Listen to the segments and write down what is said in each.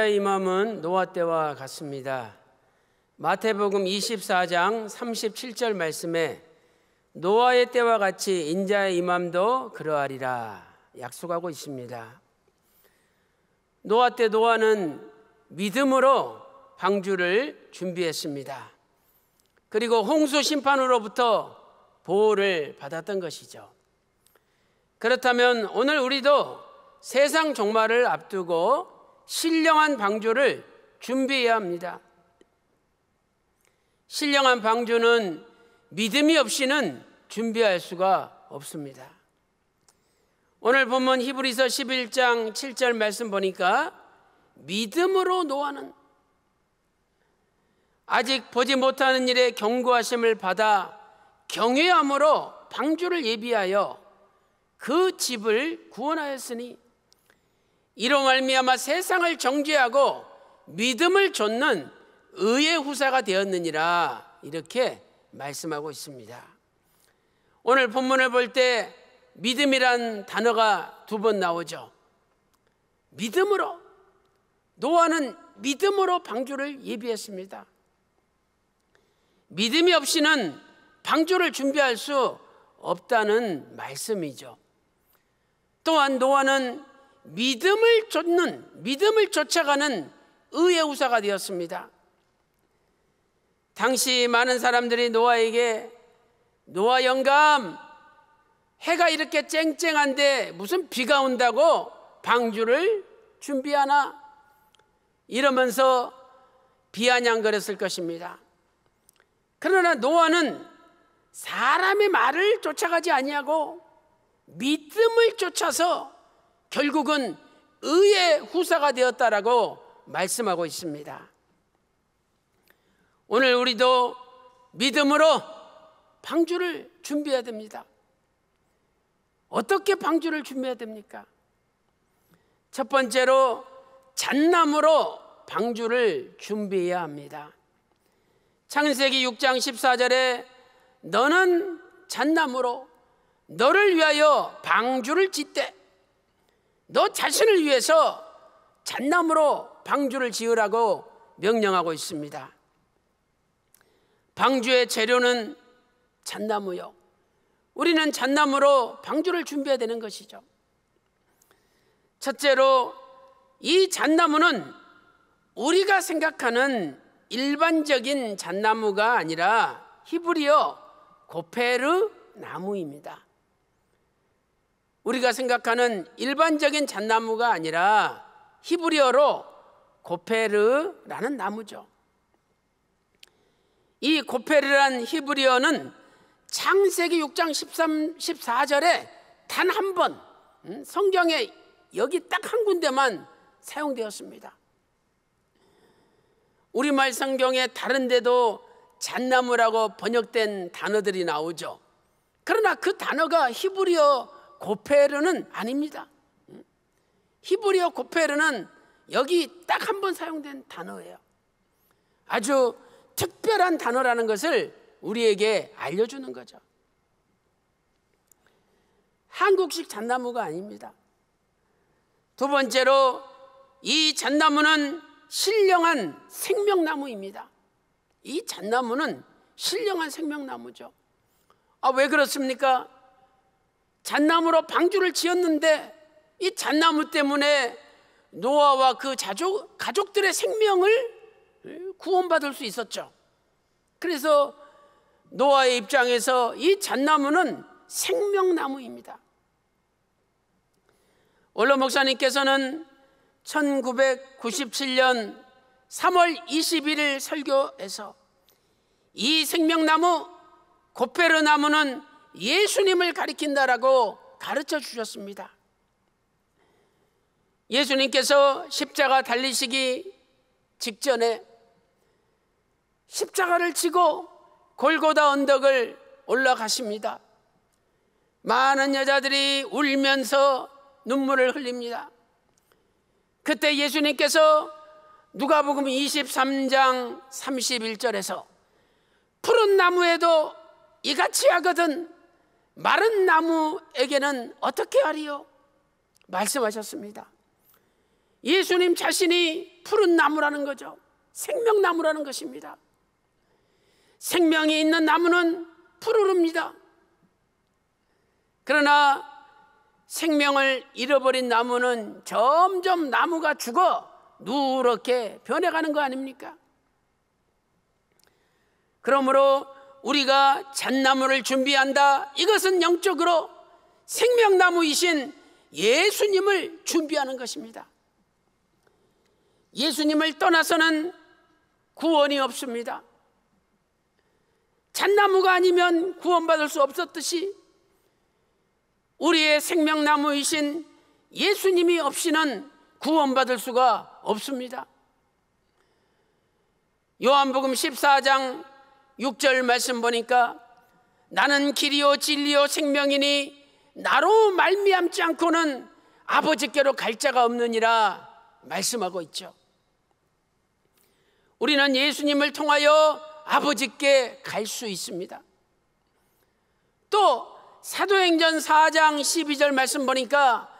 인자의 임함은 노아 때와 같습니다. 마태복음 24장 37절 말씀에 노아의 때와 같이 인자의 임함도 그러하리라 약속하고 있습니다. 노아 때 노아는 믿음으로 방주를 준비했습니다. 그리고 홍수 심판으로부터 보호를 받았던 것이죠. 그렇다면 오늘 우리도 세상 종말을 앞두고 신령한 방주를 준비해야 합니다. 신령한 방주는 믿음이 없이는 준비할 수가 없습니다. 오늘 본문 히브리서 11장 7절 말씀 보니까 믿음으로 노아는 아직 보지 못하는 일에 경고하심을 받아 경외함으로 방주를 예비하여 그 집을 구원하였으니 이로 말미암아 세상을 정죄하고 믿음을 좇는 의의 후사가 되었느니라 이렇게 말씀하고 있습니다. 오늘 본문을 볼 때 믿음이란 단어가 두 번 나오죠. 믿음으로, 노아는 믿음으로 방주를 예비했습니다. 믿음이 없이는 방주를 준비할 수 없다는 말씀이죠. 또한 노아는 믿음을 쫓아가는 의의 후사가 되었습니다. 당시 많은 사람들이 노아에게 노아 영감, 해가 이렇게 쨍쨍한데 무슨 비가 온다고 방주를 준비하나? 이러면서 비아냥거렸을 것입니다. 그러나 노아는 사람의 말을 쫓아가지 아니하고 믿음을 쫓아서 결국은 의의 후사가 되었다라고 말씀하고 있습니다. 오늘 우리도 믿음으로 방주를 준비해야 됩니다. 어떻게 방주를 준비해야 됩니까? 첫 번째로 잣나무로 방주를 준비해야 합니다. 창세기 6장 14절에 너는 잣나무로 너를 위하여 방주를 짓되 너 자신을 위해서 잣나무로 방주를 지으라고 명령하고 있습니다. 방주의 재료는 잣나무요. 우리는 잣나무로 방주를 준비해야 되는 것이죠. 첫째로 이 잣나무는 우리가 생각하는 일반적인 잣나무가 아니라 히브리어 고페르 나무입니다. 우리가 생각하는 일반적인 잣나무가 아니라 히브리어로 고페르라는 나무죠. 이 고페르란 히브리어는 창세기 6장 14절에 단 한 번 성경에 여기 딱 한 군데만 사용되었습니다. 우리말 성경에 다른 데도 잣나무라고 번역된 단어들이 나오죠. 그러나 그 단어가 히브리어 고페르는 아닙니다. 히브리어 고페르는 여기 딱 한 번 사용된 단어예요. 아주 특별한 단어라는 것을 우리에게 알려주는 거죠. 한국식 잣나무가 아닙니다. 두 번째로 이 잣나무는 신령한 생명나무입니다. 이 잣나무는 신령한 생명나무죠. 왜 그렇습니까? 잣나무로 방주를 지었는데 이 잣나무 때문에 노아와 그 가족들의 생명을 구원받을 수 있었죠. 그래서 노아의 입장에서 이 잣나무는 생명나무입니다. 원로 목사님께서는 1997년 3월 21일 설교에서 이 생명나무 고페르 나무는 예수님을 가리킨다라고 가르쳐 주셨습니다. 예수님께서 십자가 달리시기 직전에 십자가를 지고 골고다 언덕을 올라가십니다. 많은 여자들이 울면서 눈물을 흘립니다. 그때 예수님께서 누가복음 23장 31절에서 푸른 나무에도 이같이 하거든 마른 나무에게는 어떻게 하리요? 말씀하셨습니다. 예수님 자신이 푸른 나무라는 거죠. 생명나무라는 것입니다. 생명이 있는 나무는 푸르릅니다. 그러나 생명을 잃어버린 나무는 점점 나무가 죽어 누렇게 변해가는 거 아닙니까? 그러므로 우리가 잣나무를 준비한다. 이것은 영적으로 생명나무이신 예수님을 준비하는 것입니다. 예수님을 떠나서는 구원이 없습니다. 잣나무가 아니면 구원받을 수 없었듯이 우리의 생명나무이신 예수님이 없이는 구원받을 수가 없습니다. 요한복음 14장 6절 말씀 보니까 나는 길이요 진리요 생명이니 나로 말미암지 않고는 아버지께로 갈 자가 없느니라 말씀하고 있죠. 우리는 예수님을 통하여 아버지께 갈 수 있습니다. 또 사도행전 4장 12절 말씀 보니까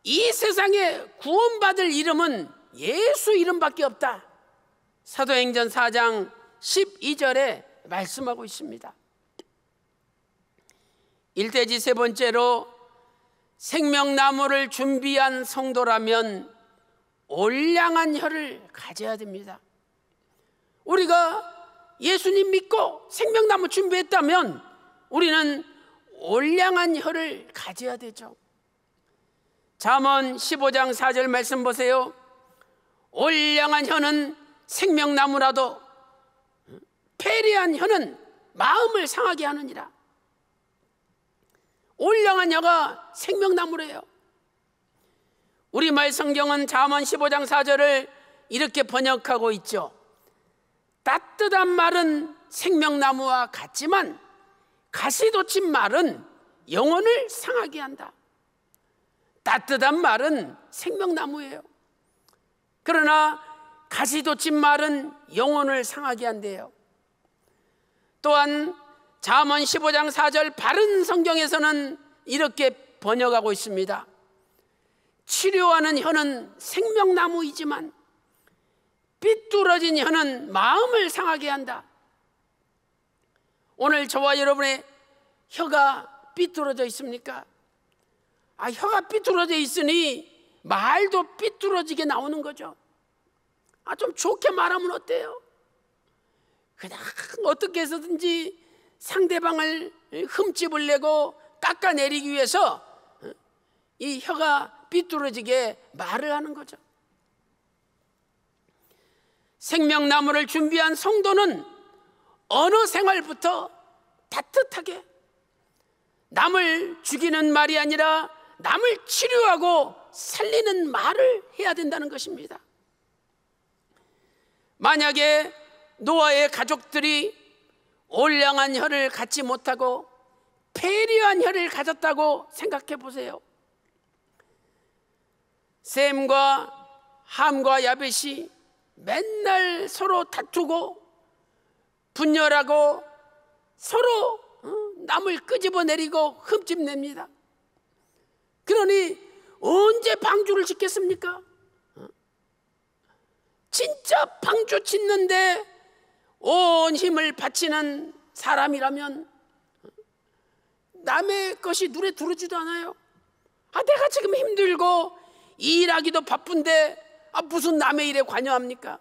이 세상에 구원받을 이름은 예수 이름밖에 없다. 사도행전 4장 12절에 말씀하고 있습니다. 일대지 세 번째로 생명나무를 준비한 성도라면 올량한 혀를 가져야 됩니다. 우리가 예수님 믿고 생명나무 준비했다면 우리는 올량한 혀를 가져야 되죠. 잠언 15장 4절 말씀 보세요. 올량한 혀는 생명나무라도 패리한 혀는 마음을 상하게 하느니라. 올량한 혀가 생명나무래요. 우리말 성경은 잠언 15장 4절을 이렇게 번역하고 있죠. 따뜻한 말은 생명나무와 같지만 가시 돋친 말은 영혼을 상하게 한다. 따뜻한 말은 생명나무예요. 그러나 가시 돋친 말은 영혼을 상하게 한대요. 또한 잠언 15장 4절 바른 성경에서는 이렇게 번역하고 있습니다. 치료하는 혀는 생명나무이지만 삐뚤어진 혀는 마음을 상하게 한다. 오늘 저와 여러분의 혀가 삐뚤어져 있습니까? 혀가 삐뚤어져 있으니 말도 삐뚤어지게 나오는 거죠. 좀 좋게 말하면 어때요? 그냥 어떻게 해서든지 상대방을 흠집을 내고 깎아내리기 위해서 이 혀가 삐뚤어지게 말을 하는 거죠. 생명나무를 준비한 성도는 어느 생활부터 따뜻하게 남을 죽이는 말이 아니라 남을 치료하고 살리는 말을 해야 된다는 것입니다. 만약에 노아의 가족들이 올량한 혀를 갖지 못하고 패리한 혀를 가졌다고 생각해 보세요. 셈과 함과 야벳이 맨날 서로 다투고 분열하고 서로 남을 끄집어내리고 흠집냅니다. 그러니 언제 방주를 짓겠습니까? 진짜 방주 짓는데 온 힘을 바치는 사람이라면 남의 것이 눈에 들어오지도 않아요. 내가 지금 힘들고 일하기도 바쁜데 무슨 남의 일에 관여합니까?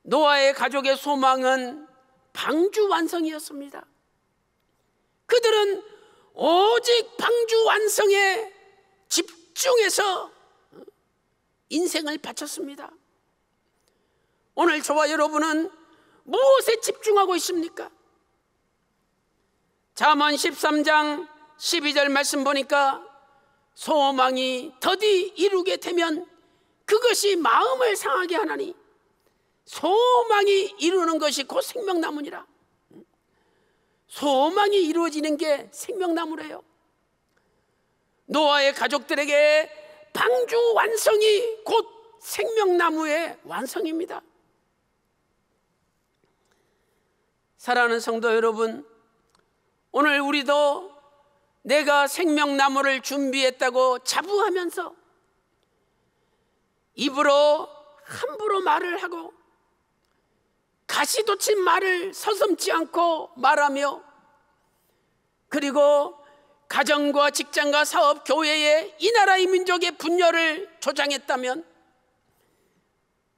노아의 가족의 소망은 방주 완성이었습니다. 그들은 오직 방주 완성에 집중해서 인생을 바쳤습니다. 오늘 저와 여러분은 무엇에 집중하고 있습니까? 잠언 13장 12절 말씀 보니까 소망이 더디 이루게 되면 그것이 마음을 상하게 하나니 소망이 이루는 것이 곧 생명나무니라. 소망이 이루어지는 게 생명나무래요. 노아의 가족들에게 방주 완성이 곧 생명나무의 완성입니다. 사랑하는 성도 여러분, 오늘 우리도 내가 생명나무를 준비했다고 자부하면서 입으로 함부로 말을 하고 가시돋친 말을 서슴지 않고 말하며, 그리고 가정과 직장과 사업, 교회에 이 나라 이 민족의 분열을 조장했다면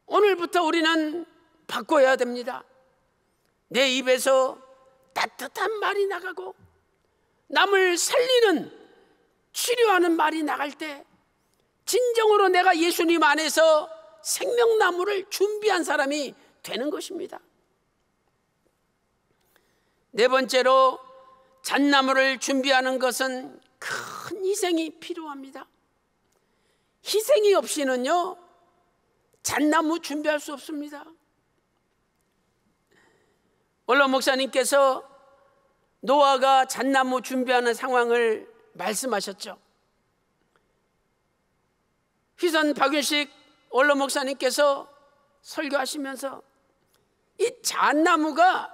오늘부터 우리는 바꿔야 됩니다. 내 입에서 따뜻한 말이 나가고 남을 살리는, 치료하는 말이 나갈 때 진정으로 내가 예수님 안에서 생명나무를 준비한 사람이 되는 것입니다. 네 번째로, 잣나무를 준비하는 것은 큰 희생이 필요합니다. 희생이 없이는요, 잣나무 준비할 수 없습니다. 원로 목사님께서 노아가 잣나무 준비하는 상황을 말씀하셨죠. 휘선 박윤식 원로 목사님께서 설교하시면서 이 잣나무가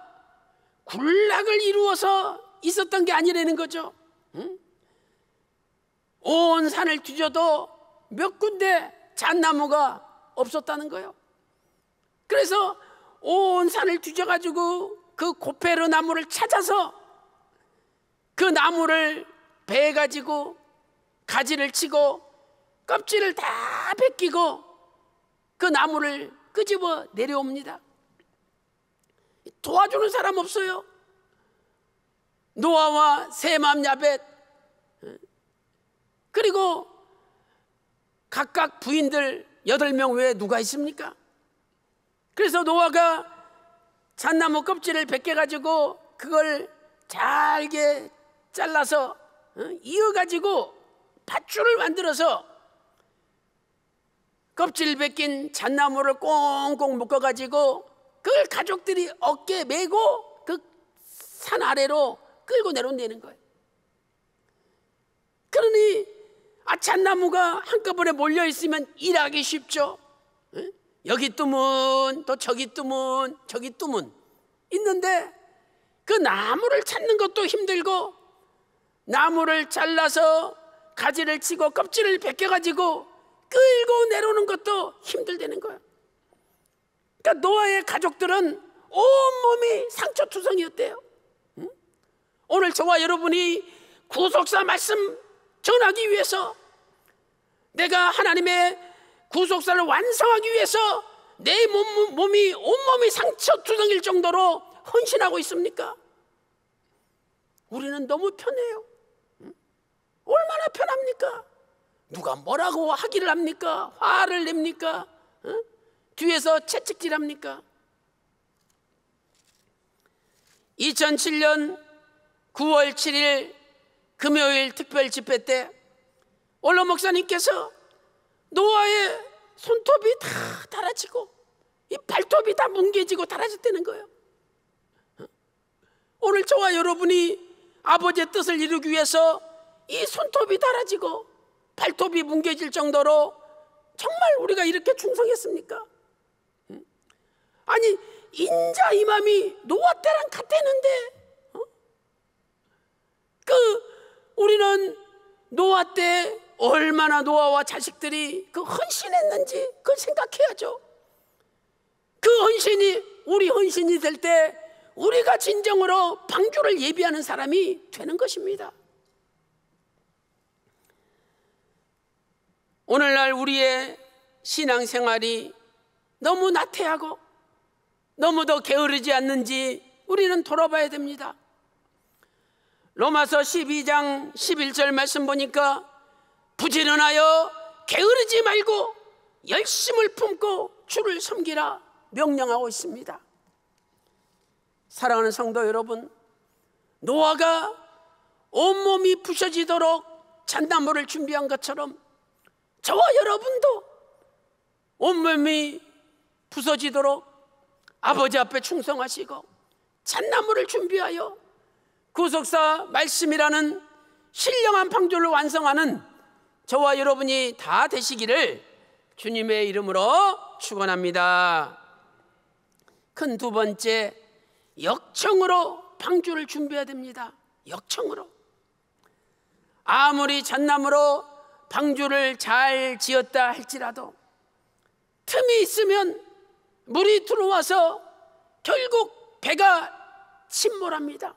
군락을 이루어서 있었던 게 아니라는 거죠. 온 산을 뒤져도 몇 군데 잣나무가 없었다는 거예요. 그래서 온 산을 뒤져가지고 그 고페르 나무를 찾아서 그 나무를 베가지고 가지를 치고 껍질을 다 벗기고 그 나무를 끄집어 내려옵니다. 도와주는 사람 없어요. 노아와 셈함 야벳, 그리고 각각 부인들 8명 외에 누가 있습니까? 그래서 노아가 잣나무 껍질을 벗겨가지고 그걸 잘게 잘라서 이어가지고 밧줄을 만들어서 껍질 벗긴 잣나무를 꽁꽁 묶어가지고 그걸 가족들이 어깨에 메고 그 산 아래로 끌고 내려온다는 거예요. 그러니 잣나무가 한꺼번에 몰려있으면 일하기 쉽죠. 여기 뚜문 또 저기 뚜문 저기 뚜문 있는데 그 나무를 찾는 것도 힘들고 나무를 잘라서 가지를 치고 껍질을 벗겨가지고 끌고 내려오는 것도 힘들다는 거예요. 그러니까 노아의 가족들은 온몸이 상처투성이었대요. 오늘 저와 여러분이 구속사 말씀 전하기 위해서, 내가 하나님의 구속사를 완성하기 위해서 내 몸이 온몸이 상처투성일 정도로 헌신하고 있습니까? 우리는 너무 편해요. 얼마나 편합니까? 누가 뭐라고 하기를 합니까? 화를 냅니까? 뒤에서 채찍질합니까? 2007년 9월 7일 금요일 특별 집회 때 원로 목사님께서 노아의 손톱이 다 닳아지고 이 발톱이 다 뭉개지고 닳아졌다는 거예요. 오늘 저와 여러분이 아버지의 뜻을 이루기 위해서 이 손톱이 닳아지고 발톱이 뭉개질 정도로 정말 우리가 이렇게 충성했습니까? 아니 인자 이맘이 노아 때랑 같았는데 우리는 노아 때 얼마나 노아와 자식들이 그 헌신했는지 그걸 생각해야죠. 그 헌신이 우리 헌신이 될 때 우리가 진정으로 방주를 예비하는 사람이 되는 것입니다. 오늘날 우리의 신앙생활이 너무 나태하고 너무도 게으르지 않는지 우리는 돌아봐야 됩니다. 로마서 12장 11절 말씀 보니까 부지런하여 게으르지 말고 열심을 품고 주를 섬기라 명령하고 있습니다. 사랑하는 성도 여러분, 노아가 온몸이 부셔지도록 잣나무를 준비한 것처럼 저와 여러분도 온몸이 부서지도록 아버지 앞에 충성하시고 잣나무를 준비하여 구속사 말씀이라는 신령한 방주를 완성하는 저와 여러분이 다 되시기를 주님의 이름으로 축원합니다. 큰 두 번째, 역청으로 방주를 준비해야 됩니다. 역청으로. 아무리 잣나무로 방주를 잘 지었다 할지라도 틈이 있으면 물이 들어와서 결국 배가 침몰합니다.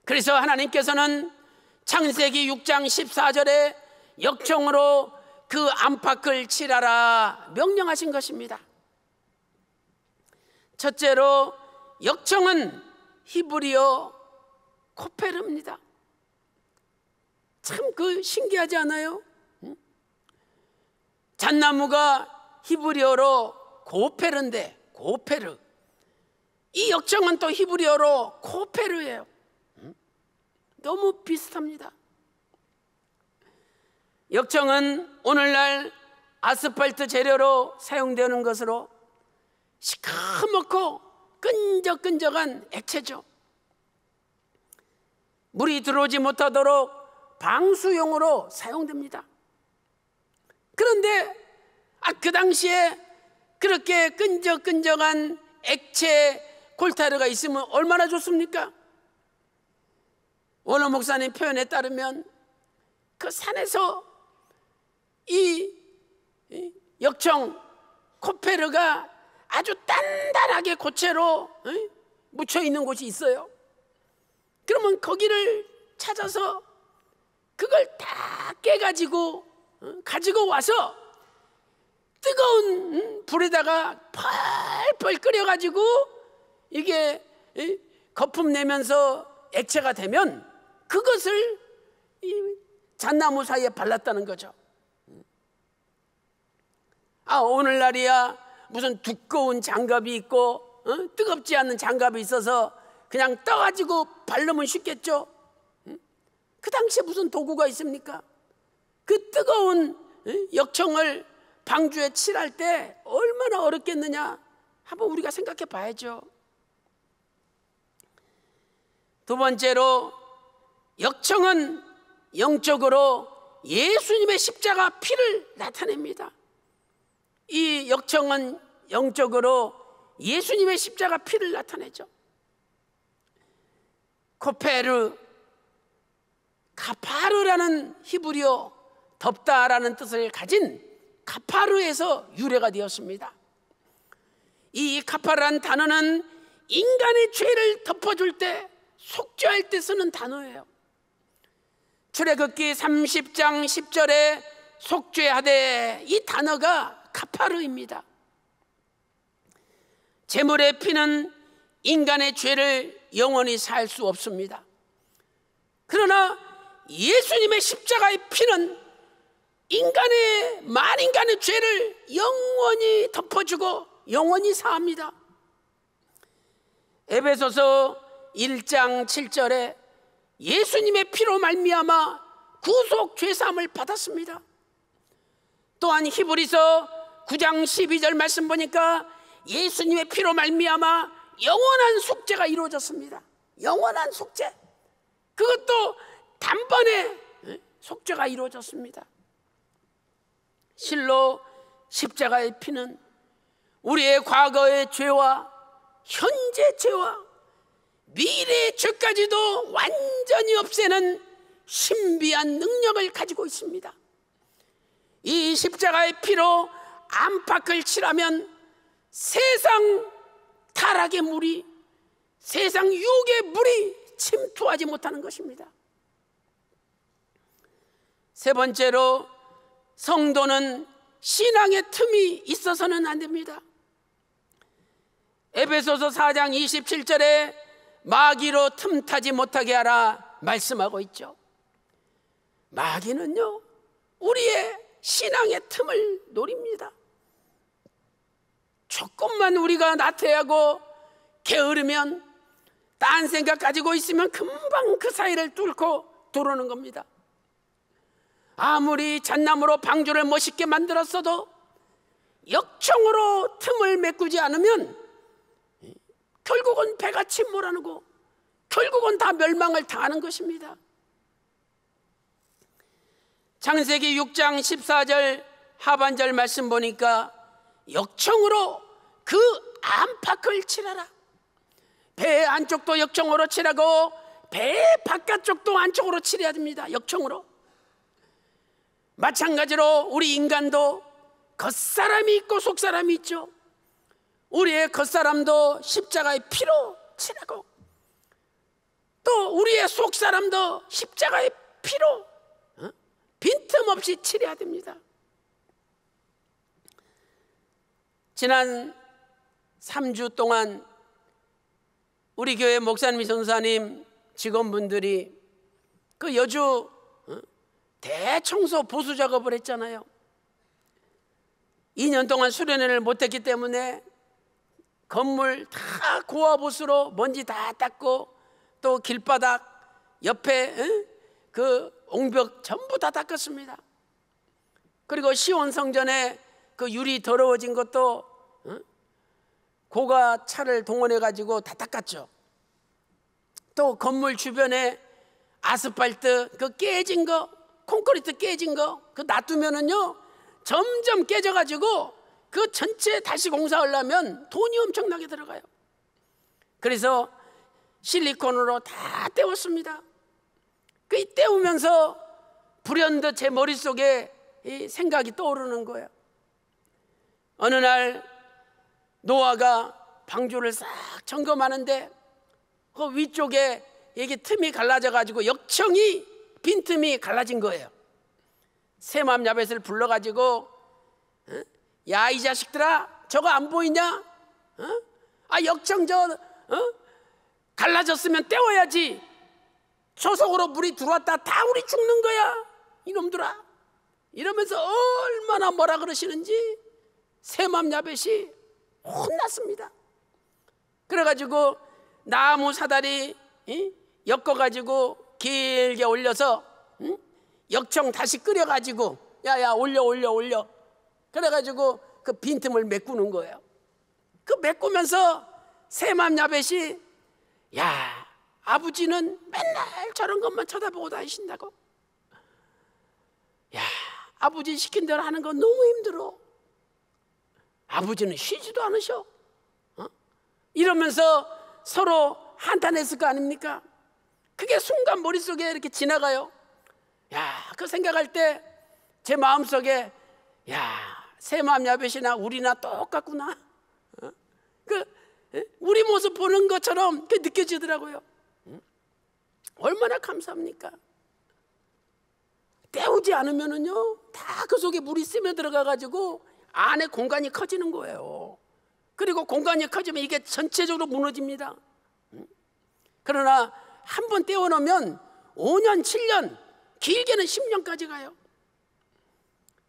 그래서 하나님께서는 창세기 6장 14절에 역청으로 그 안팎을 칠하라 명령하신 것입니다. 첫째로 역청은 히브리어 코페르입니다. 참 그 신기하지 않아요? 잣나무가 히브리어로 고페르인데, 고페르, 이 역청은 또 히브리어로 코페르예요. 너무 비슷합니다. 역청은 오늘날 아스팔트 재료로 사용되는 것으로 시커멓고 끈적끈적한 액체죠. 물이 들어오지 못하도록 방수용으로 사용됩니다. 그런데 그 당시에 그렇게 끈적끈적한 액체 골타르가 있으면 얼마나 좋습니까? 원로 목사님 표현에 따르면 그 산에서 이 역청 코페르가 아주 단단하게 고체로 묻혀 있는 곳이 있어요. 그러면 거기를 찾아서 그걸 다 깨가지고 가지고 와서 뜨거운 불에다가 펄펄 끓여가지고 이게 거품 내면서 액체가 되면 그것을 이 잣나무 사이에 발랐다는 거죠. 오늘날이야 무슨 두꺼운 장갑이 있고 뜨겁지 않은 장갑이 있어서 그냥 떠가지고 바르면 쉽겠죠. 그 당시에 무슨 도구가 있습니까? 그 뜨거운 역청을 방주에 칠할 때 얼마나 어렵겠느냐 한번 우리가 생각해 봐야죠. 두 번째로 역청은 영적으로 예수님의 십자가 피를 나타냅니다. 이 역청은 영적으로 예수님의 십자가 피를 나타내죠. 코페르, 카파르라는 히브리어 덮다라는 뜻을 가진 카파르에서 유래가 되었습니다. 이 카파르란 단어는 인간의 죄를 덮어줄 때, 속죄할 때 쓰는 단어예요. 출애굽기 30장 10절에 속죄하되, 이 단어가 카파르입니다. 제물의 피는 인간의 죄를 영원히 살 수 없습니다. 그러나 예수님의 십자가의 피는 만인간의 죄를 영원히 덮어주고 영원히 사합니다. 에베소서 1장 7절에 예수님의 피로 말미암아 구속 죄사함을 받았습니다. 또한 히브리서 9장 12절 말씀 보니까 예수님의 피로 말미암아 영원한 속죄가 이루어졌습니다. 영원한 속죄, 그것도 단번에 속죄가 이루어졌습니다. 실로 십자가의 피는 우리의 과거의 죄와 현재 죄와 미래의 죄까지도 완전히 없애는 신비한 능력을 가지고 있습니다. 이 십자가의 피로 안팎을 칠하면 세상 타락의 물이, 세상 유혹의 물이 침투하지 못하는 것입니다. 세 번째로, 성도는 신앙의 틈이 있어서는 안 됩니다. 에베소서 4장 27절에 마귀로 틈타지 못하게 하라 말씀하고 있죠. 마귀는요, 우리의 신앙의 틈을 노립니다. 조금만 우리가 나태하고 게으르면, 딴 생각 가지고 있으면 금방 그 사이를 뚫고 들어오는 겁니다. 아무리 잣나무로 방주를 멋있게 만들었어도 역청으로 틈을 메꾸지 않으면 결국은 배가 침몰하고 결국은 다 멸망을 당하는 것입니다. 창세기 6장 14절 하반절 말씀 보니까 역청으로 그 안팎을 칠하라. 배 안쪽도 역청으로 칠하고 배 바깥쪽도 안쪽으로 칠해야 됩니다. 역청으로. 마찬가지로 우리 인간도 겉사람이 있고 속사람이 있죠. 우리의 겉사람도 십자가의 피로 칠하고, 또 우리의 속사람도 십자가의 피로 빈틈없이 칠해야 됩니다. 지난 3주 동안 우리 교회 목사님, 전사님, 직원분들이 그 여주 대청소 보수 작업을 했잖아요. 2년 동안 수련회를 못했기 때문에 건물 다 고압보수로 먼지 다 닦고, 또 길바닥 옆에 그 옹벽 전부 다 닦았습니다. 그리고 시온성전에 그 유리 더러워진 것도 고가차를 동원해 가지고 다 닦았죠. 또 건물 주변에 아스팔트 그 깨진 거, 콘크리트 깨진 거 그 놔두면은요 점점 깨져 가지고 그 전체 다시 공사하려면 돈이 엄청나게 들어가요. 그래서 실리콘으로 다 떼웠습니다. 그 떼우면서 불현듯 제 머릿속에 이 생각이 떠오르는 거예요. 어느 날 노아가 방주를 싹 점검하는데 그 위쪽에 이게 틈이 갈라져 가지고 역청이 빈틈이 갈라진 거예요. 세맘 야벳을 불러가지고 야, 이 자식들아, 저거 안 보이냐? 역청 갈라졌으면 떼워야지. 초속으로 물이 들어왔다 다 우리 죽는 거야, 이놈들아. 이러면서 얼마나 뭐라 그러시는지 세맘 야벳이 혼났습니다. 그래가지고 나무 사다리 엮어가지고 길게 올려서 역청 다시 끓여가지고 야야 올려 그래가지고 그 빈틈을 메꾸는 거예요. 그 메꾸면서 세맘 야벳이 야, 아버지는 맨날 저런 것만 쳐다보고 다니신다고. 야, 아버지 시킨 대로 하는 건 너무 힘들어. 아버지는 쉬지도 않으셔. 이러면서 서로 한탄했을 거 아닙니까? 그게 순간 머릿속에 이렇게 지나가요. 야, 그 생각할 때 제 마음속에 야, 세맘 야벳이나 우리나 똑같구나. 우리 모습 보는 것처럼 느껴지더라고요. 얼마나 감사합니까? 때우지 않으면은요 다 그 속에 물이 스며들어가 가지고 안에 공간이 커지는 거예요. 그리고 공간이 커지면 이게 전체적으로 무너집니다. 그러나 한 번 떼어놓으면 5년, 7년, 길게는 10년까지 가요.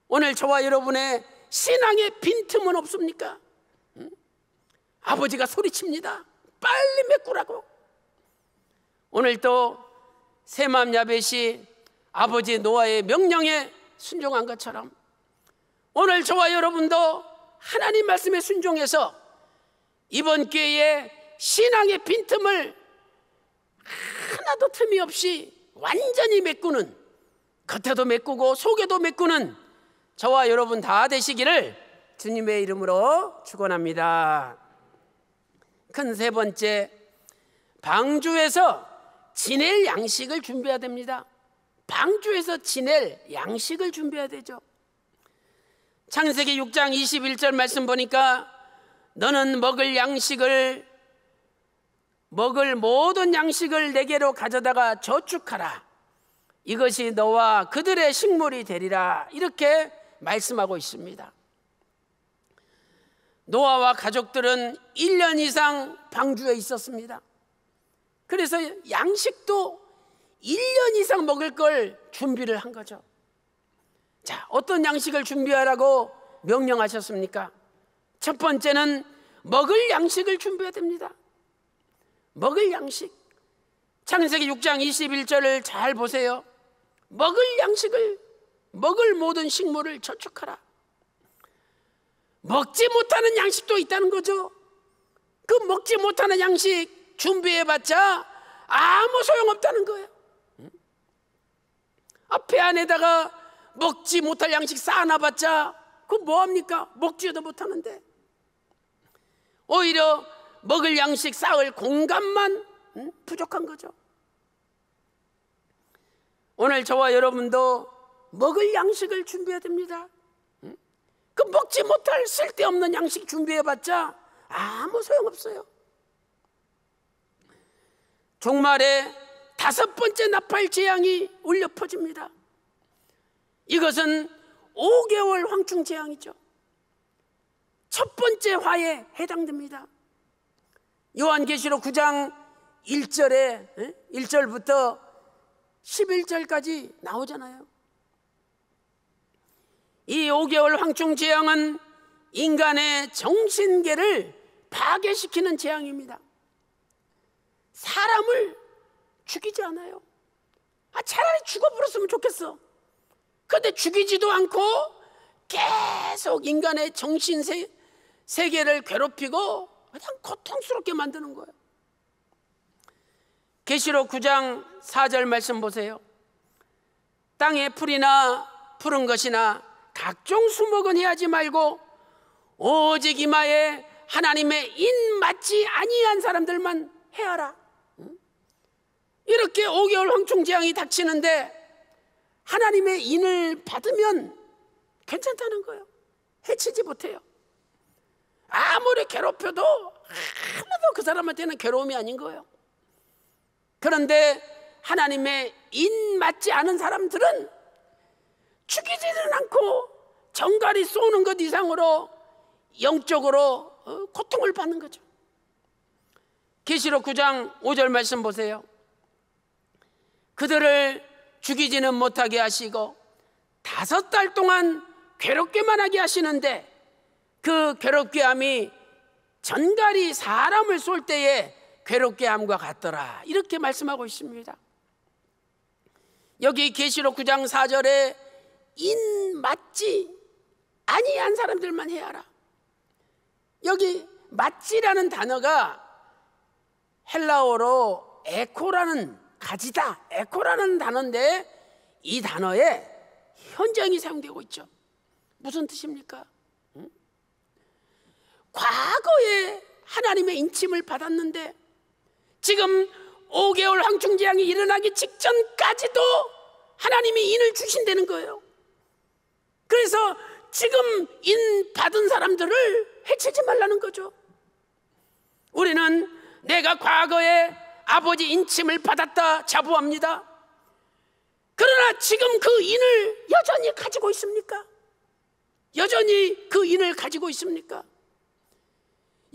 오늘 저와 여러분의 신앙의 빈틈은 없습니까? 아버지가 소리칩니다. 빨리 메꾸라고. 오늘 또 세맘 야벳이 아버지 노아의 명령에 순종한 것처럼 오늘 저와 여러분도 하나님 말씀에 순종해서 이번 기회에 신앙의 빈틈을 하나도 틈이 없이 완전히 메꾸는, 겉에도 메꾸고 속에도 메꾸는 저와 여러분 다 되시기를 주님의 이름으로 축원합니다. 큰 세 번째, 방주에서 지낼 양식을 준비해야 됩니다. 방주에서 지낼 양식을 준비해야 되죠. 창세기 6장 21절 말씀 보니까 너는 먹을 모든 양식을 내게로 가져다가 저축하라. 이것이 너와 그들의 식물이 되리라. 이렇게 말씀하고 있습니다. 노아와 가족들은 1년 이상 방주에 있었습니다. 그래서 양식도 1년 이상 먹을 걸 준비를 한 거죠. 자, 어떤 양식을 준비하라고 명령하셨습니까? 첫 번째는 먹을 양식을 준비해야 됩니다. 먹을 양식. 창세기 6장 21절을 잘 보세요. 먹을 양식을, 먹을 모든 식물을 저축하라. 먹지 못하는 양식도 있다는 거죠. 그 먹지 못하는 양식 준비해봤자 아무 소용없다는 거예요. 배 안에다가 먹지 못할 양식 쌓아놔봤자 그거 뭐합니까? 먹지도 못하는데. 오히려 먹을 양식 쌓을 공간만 부족한 거죠. 오늘 저와 여러분도 먹을 양식을 준비해야 됩니다. 그 먹지 못할 쓸데없는 양식 준비해봤자 아무 소용없어요. 종말에 5번째 나팔 재앙이 울려 퍼집니다. 이것은 5개월 황충 재앙이죠. 첫 번째 화에 해당됩니다. 요한계시록 9장 1절부터 11절까지 나오잖아요. 이 5개월 황충 재앙은 인간의 정신계를 파괴시키는 재앙입니다. 사람을 죽이지 않아요. 차라리 죽어버렸으면 좋겠어. 그런데 죽이지도 않고 계속 인간의 정신세계를 괴롭히고 그냥 고통스럽게 만드는 거예요. 계시록 9장 4절 말씀 보세요. 땅에 풀이나 푸른 것이나 각종 수목은 해하지 말고 오직 이마에 하나님의 인 맞지 아니한 사람들만 해하라. 이렇게 5개월 황충 재앙이 닥치는데 하나님의 인을 받으면 괜찮다는 거예요. 해치지 못해요. 아무리 괴롭혀도 하나도 그 사람한테는 괴로움이 아닌 거예요. 그런데 하나님의 인 맞지 않은 사람들은 죽이지는 않고 정갈이 쏘는 것 이상으로 영적으로 고통을 받는 거죠. 계시록 9장 5절 말씀 보세요. 그들을 죽이지는 못하게 하시고 5달 동안 괴롭게만 하게 하시는데 그 괴롭게 함이 전갈이 사람을 쏠 때에 괴롭게 함과 같더라. 이렇게 말씀하고 있습니다. 여기 계시록 9장 4절에 인 맞지 아니한 사람들만 해하라. 여기 맞지라는 단어가 헬라어로 에코라는 가지다, 에코라는 단어인데 이 단어에 현장이 사용되고 있죠. 무슨 뜻입니까? 과거에 하나님의 인침을 받았는데 지금 5개월 황충 재앙이 일어나기 직전까지도 하나님이 인을 주신다는 거예요. 그래서 지금 인 받은 사람들을 해치지 말라는 거죠. 우리는 내가 과거에 아버지 인침을 받았다 자부합니다. 그러나 지금 그 인을 여전히 가지고 있습니까? 여전히 그 인을 가지고 있습니까?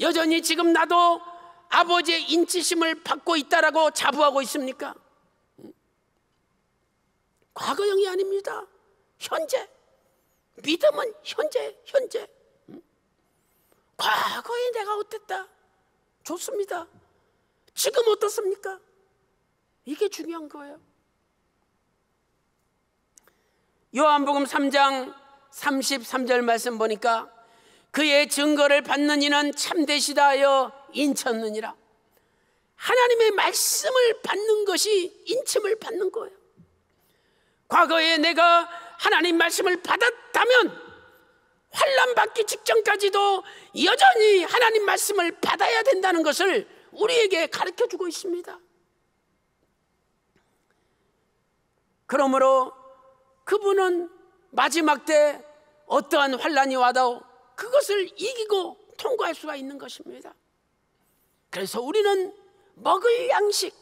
여전히 지금 나도 아버지의 인치심을 받고 있다라고 자부하고 있습니까? 과거형이 아닙니다. 현재. 믿음은 현재. 과거에 내가 어땠다? 좋습니다. 지금 어떻습니까? 이게 중요한 거예요. 요한복음 3장 33절 말씀 보니까 그의 증거를 받는 이는 참되시다 하여 인쳤느니라. 하나님의 말씀을 받는 것이 인침을 받는 거예요. 과거에 내가 하나님 말씀을 받았다면 환난 받기 직전까지도 여전히 하나님 말씀을 받아야 된다는 것을 우리에게 가르쳐주고 있습니다. 그러므로 그분은 마지막 때 어떠한 환난이 와도 그것을 이기고 통과할 수가 있는 것입니다. 그래서 우리는 먹을 양식,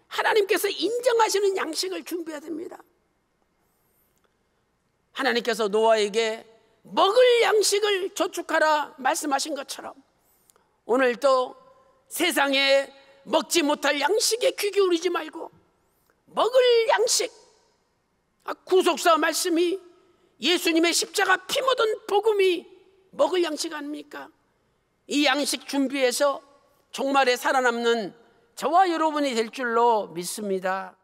하나님께서 인정하시는 양식을 준비해야 됩니다. 하나님께서 노아에게 먹을 양식을 저축하라 말씀하신 것처럼 오늘도 세상에 먹지 못할 양식에 귀 기울이지 말고 먹을 양식, 구속사 말씀이 예수님의 십자가 피 묻은 복음이 먹을 양식 아닙니까? 이 양식 준비해서 종말에 살아남는 저와 여러분이 될 줄로 믿습니다.